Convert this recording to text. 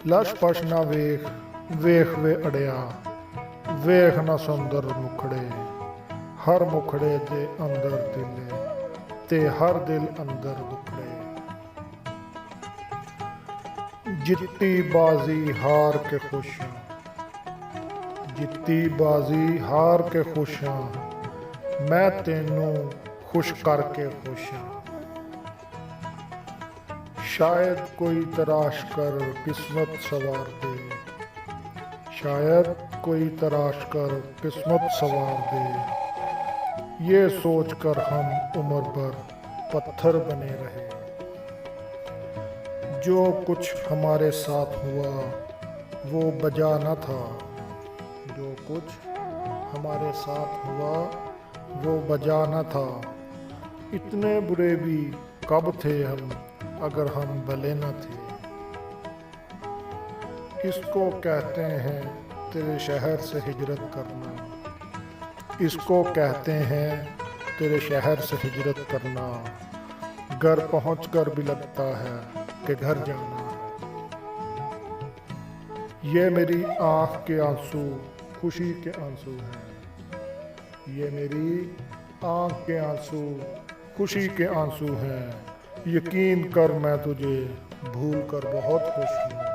Lush पश ना वेख वेख वे अड़िया, वेख ना सुंदर मुखड़े, हर मुखड़े दे अंदर दिले ते हर दिल अंदर दुखड़े। जित्ती बाजी हार के खुश, जित्ती बाजी हार के खुश हाँ, मैं तेनू खुश करके खुश हाँ। शायद कोई तराश कर किस्मत सवार दे, शायद कोई तराश कर किस्मत सवार दे, ये सोच कर हम उम्र भर पत्थर बने रहे। जो कुछ हमारे साथ हुआ वो बजा न था, जो कुछ हमारे साथ हुआ वो बजा न था। इतने बुरे भी कब थे हम अगर हम भले न थे। इसको कहते हैं तेरे शहर से हिजरत करना, इसको कहते हैं तेरे शहर से हिजरत करना। घर पहुंचकर भी लगता है कि घर जाना। ये मेरी आँख के आंसू खुशी के आंसू हैं, ये मेरी आँख के आंसू खुशी के आंसू हैं। यकीन कर मैं तुझे भूल कर बहुत खुश हूँ।